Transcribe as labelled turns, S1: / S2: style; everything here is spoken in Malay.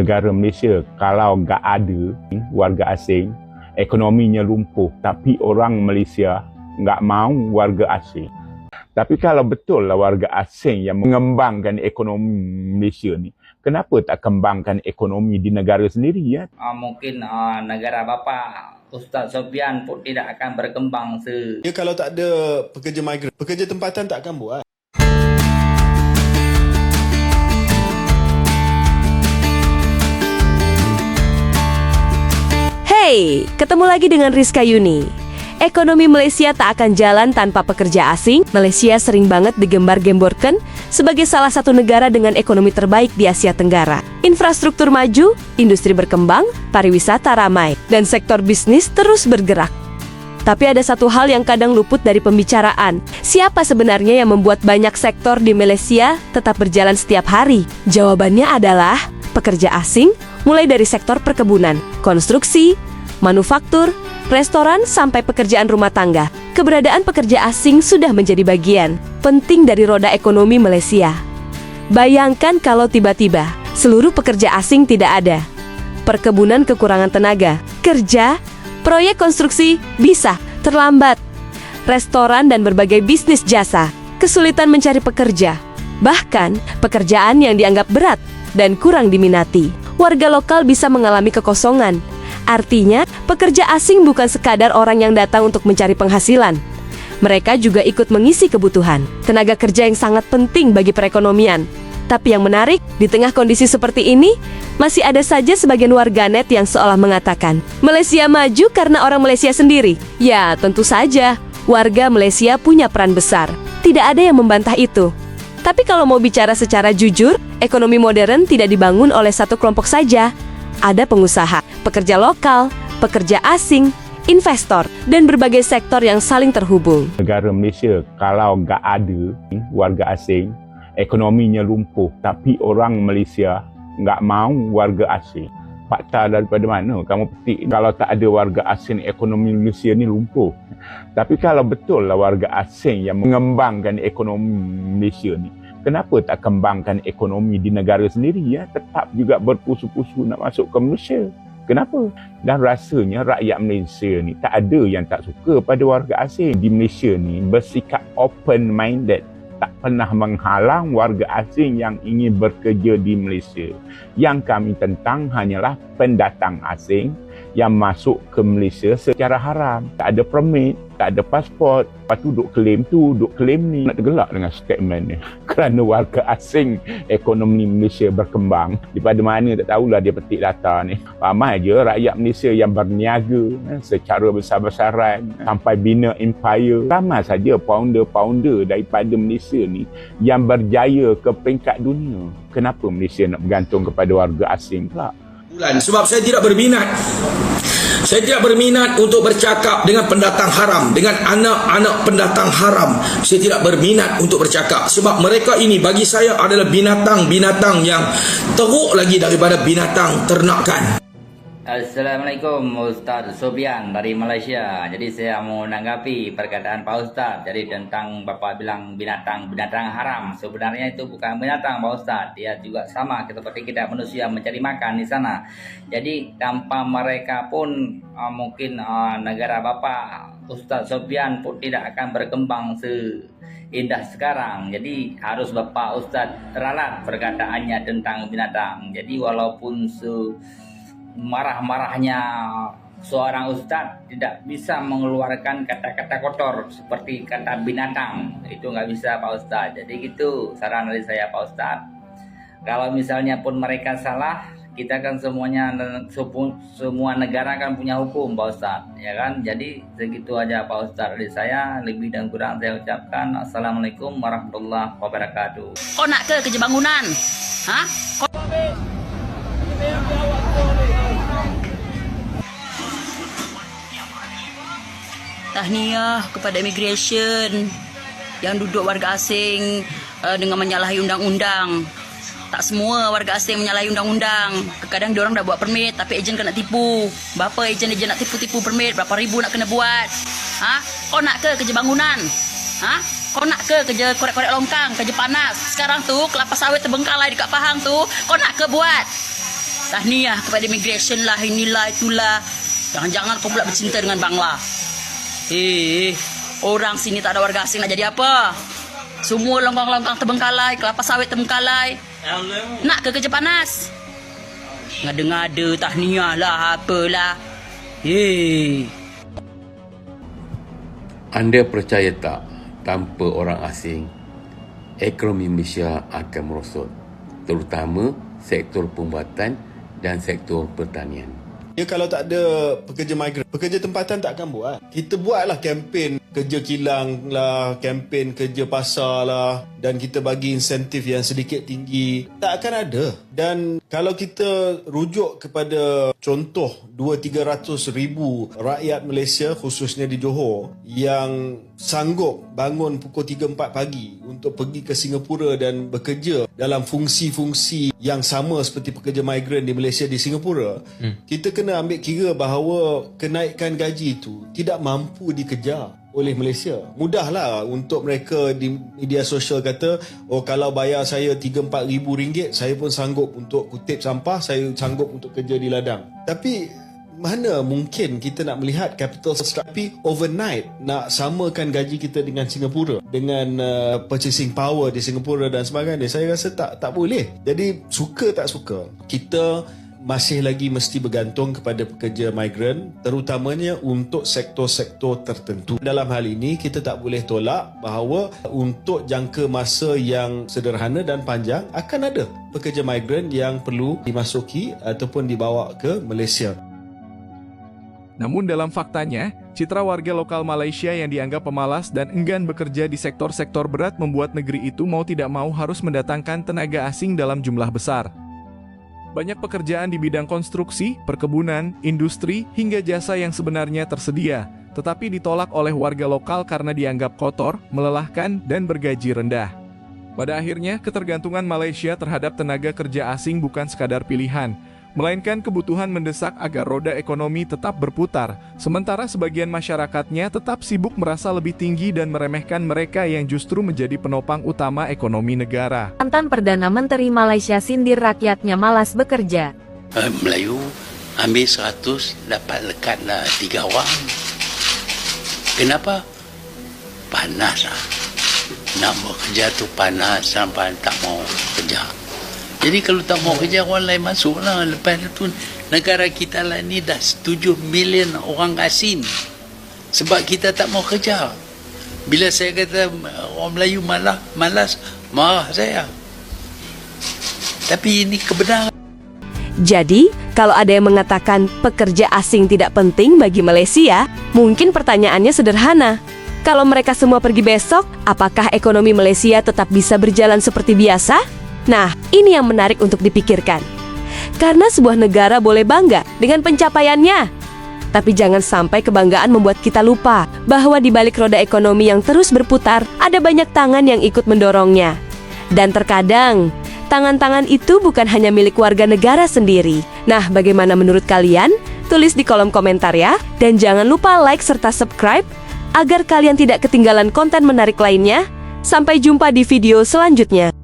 S1: Negara Malaysia kalau tak ada warga asing, ekonominya lumpuh. Tapi orang Malaysia tak mahu warga asing. Tapi kalau betul lah warga asing yang mengembangkan ekonomi Malaysia ni, kenapa tak kembangkan ekonomi di negara sendiri ya?
S2: Mungkin negara bapa Ustaz Sofian pun tidak akan berkembang
S3: Ya, kalau tak ada pekerja migran, pekerja tempatan tak akan buat.
S4: Hey, ketemu lagi dengan Rizka Yuni. Ekonomi Malaysia tak akan jalan tanpa pekerja asing. Malaysia sering banget digembar-gemborkan sebagai salah satu negara dengan ekonomi terbaik di Asia Tenggara. Infrastruktur maju, industri berkembang, pariwisata ramai, dan sektor bisnis terus bergerak. Tapi ada satu hal yang kadang luput dari pembicaraan. Siapa sebenarnya yang membuat banyak sektor di Malaysia tetap berjalan setiap hari? Jawabannya adalah pekerja asing, mulai dari sektor perkebunan, konstruksi, manufaktur, restoran, sampai pekerjaan rumah tangga. Keberadaan pekerja asing sudah menjadi bagian penting dari roda ekonomi Malaysia. Bayangkan kalau tiba-tiba seluruh pekerja asing tidak ada. Perkebunan kekurangan tenaga kerja, proyek konstruksi bisa terlambat. Restoran dan berbagai bisnis jasa kesulitan mencari pekerja. Bahkan pekerjaan yang dianggap berat dan kurang diminati. Warga lokal bisa mengalami kekosongan. Artinya, pekerja asing bukan sekadar orang yang datang untuk mencari penghasilan. Mereka juga ikut mengisi kebutuhan tenaga kerja yang sangat penting bagi perekonomian. Tapi yang menarik, di tengah kondisi seperti ini, masih ada saja sebagian warganet yang seolah mengatakan, Malaysia maju karena orang Malaysia sendiri. Ya, tentu saja, warga Malaysia punya peran besar. Tidak ada yang membantah itu. Tapi kalau mau bicara secara jujur, ekonomi modern tidak dibangun oleh satu kelompok saja. Ada pengusaha, pekerja lokal, pekerja asing, investor, dan berbagai sektor yang saling terhubung.
S1: Negara Malaysia kalau tak ada warga asing, ekonominya lumpuh. Tapi orang Malaysia tak mahu warga asing. Fakta daripada mana kamu petik? Kalau tak ada warga asing, ekonomi Malaysia ni lumpuh. Tapi kalau betul lah warga asing yang mengembangkan ekonomi Malaysia ni, kenapa tak kembangkan ekonomi di negara sendiri ya? Tetap juga berpusu-pusu nak masuk ke Malaysia. Kenapa? Dan rasanya rakyat Malaysia ni tak ada yang tak suka pada warga asing. Di Malaysia ni bersikap open-minded. Tak pernah menghalang warga asing yang ingin bekerja di Malaysia. Yang kami tentang hanyalah pendatang asing yang masuk ke Malaysia secara haram. Tak ada permit, tak ada pasport. Lepas tu duk claim ni. Nak tergelak dengan statement ni. Kerana warga asing ekonomi Malaysia berkembang. Daripada mana tak tahulah dia petik data ni. Ramai je rakyat Malaysia yang berniaga secara besar-besaran sampai bina empire. Ramai saja founder-founder daripada Malaysia ni yang berjaya ke peringkat dunia. Kenapa Malaysia nak bergantung kepada warga asing pula?
S5: Sebab saya tidak berminat. Saya tidak berminat untuk bercakap dengan pendatang haram, dengan anak-anak pendatang haram. Saya tidak berminat untuk bercakap. Sebab mereka ini bagi saya adalah binatang-binatang yang teruk lagi daripada binatang ternakan.
S2: Assalamualaikum, Ustaz Sofian dari Malaysia. Jadi saya mau menanggapi perkataan Pak Ustaz. Jadi tentang Bapak bilang binatang haram. Sebenarnya itu bukan binatang Pak Ustaz. Dia juga sama seperti kita manusia mencari makan di sana. Jadi tanpa mereka pun mungkin negara Bapak Ustaz Sofian pun tidak akan berkembang seindah sekarang. Jadi harus Bapak Ustaz teralat perkataannya tentang binatang. Jadi walaupun marah-marahnya seorang ustaz tidak bisa mengeluarkan kata-kata kotor seperti kata binatang, itu nggak bisa Pak Ustaz. Jadi gitu saran dari saya Pak Ustaz. Kalau misalnya pun mereka salah, kita kan semua negara kan punya hukum Pak Ustaz, ya kan? Jadi segitu aja Pak Ustaz dari saya. Lebih dan kurang saya ucapkan assalamualaikum warahmatullahi wabarakatuh.
S6: Kau nak ke kerja bangunan? Hah? Tahniah kepada immigration yang duduk warga asing dengan menyalahi undang-undang. Tak semua warga asing menyalahi undang-undang. Kadang diorang dah buat permit tapi ejen kena tipu. Berapa ejen nak tipu-tipu permit, berapa ribu nak kena buat. Ha? Kau nak ke kerja bangunan? Ha? Kau nak ke kerja korek-korek longkang, kerja panas? Sekarang tu kelapa sawit terbengkalai dekat Pahang tu, kau nak ke buat? Tahniah kepada immigration lah, inilah, itulah. Jangan-jangan kau pula bercinta dengan Bangla. Orang sini tak ada warga asing nak jadi apa? Semua longgang-longgang terbengkalai, kelapa sawit terbengkalai. Nak ke kerja panas? Ngada-ngada, tahniah lah, apalah.
S7: Anda percaya tak, tanpa orang asing, ekonomi Malaysia akan merosot, terutama sektor pembuatan dan sektor pertanian.
S3: Ya, kalau tak ada pekerja migran, pekerja tempatan tak akan buat. Kita buatlah kempen kerja kilang lah, kempen kerja pasar lah, dan kita bagi insentif yang sedikit tinggi. Tak akan ada. Dan kalau kita rujuk kepada contoh 200-300 ribu rakyat Malaysia, khususnya di Johor, yang sanggup bangun pukul 3-4 pagi untuk pergi ke Singapura dan bekerja dalam fungsi-fungsi yang sama seperti pekerja migran di Malaysia di Singapura, kita kena ambil kira bahawa kenaikan gaji itu tidak mampu dikejar oleh Malaysia. Mudahlah untuk mereka di media sosial kata, oh kalau bayar saya 3-4 ribu ringgit, saya pun sanggup untuk kutip sampah, saya sanggup untuk kerja di ladang. Tapi mana mungkin kita nak melihat capital structure overnight nak samakan gaji kita dengan Singapura, dengan purchasing power di Singapura dan sebagainya. Saya rasa tak boleh. Jadi suka tak suka, kita masih lagi mesti bergantung kepada pekerja migran, terutamanya untuk sektor-sektor tertentu. Dalam hal ini, kita tak boleh tolak bahawa untuk jangka masa yang sederhana dan panjang akan ada pekerja migran yang perlu dimasuki ataupun dibawa ke Malaysia.
S8: Namun dalam faktanya, citra warga lokal Malaysia yang dianggap pemalas dan enggan bekerja di sektor-sektor berat membuat negeri itu mau tidak mau harus mendatangkan tenaga asing dalam jumlah besar. Banyak pekerjaan di bidang konstruksi, perkebunan, industri, hingga jasa yang sebenarnya tersedia, tetapi ditolak oleh warga lokal karena dianggap kotor, melelahkan, dan bergaji rendah. Pada akhirnya, ketergantungan Malaysia terhadap tenaga kerja asing bukan sekadar pilihan, melainkan kebutuhan mendesak agar roda ekonomi tetap berputar, sementara sebagian masyarakatnya tetap sibuk merasa lebih tinggi dan meremehkan mereka yang justru menjadi penopang utama ekonomi negara.
S4: Mantan Perdana Menteri Malaysia sindir rakyatnya malas bekerja.
S9: Melayu ambil 100 dapat lekatlah 3 orang. Kenapa? Panas lah. Nak bekerja tu panas sampai tak mau kerja. Jadi kalau tak mau kerja, orang lain masuk lah. Lepas itu negara kita lah ni dah 7 million orang asing. Sebab kita tak mau kerja. Bila saya kata orang Melayu malas, marah saya. Tapi ini kebenaran.
S4: Jadi, kalau ada yang mengatakan pekerja asing tidak penting bagi Malaysia, mungkin pertanyaannya sederhana. Kalau mereka semua pergi besok, apakah ekonomi Malaysia tetap bisa berjalan seperti biasa? Nah, ini yang menarik untuk dipikirkan. Karena sebuah negara boleh bangga dengan pencapaiannya. Tapi jangan sampai kebanggaan membuat kita lupa bahwa di balik roda ekonomi yang terus berputar, ada banyak tangan yang ikut mendorongnya. Dan terkadang, tangan-tangan itu bukan hanya milik warga negara sendiri. Nah, bagaimana menurut kalian? Tulis di kolom komentar ya. Dan jangan lupa like serta subscribe agar kalian tidak ketinggalan konten menarik lainnya. Sampai jumpa di video selanjutnya.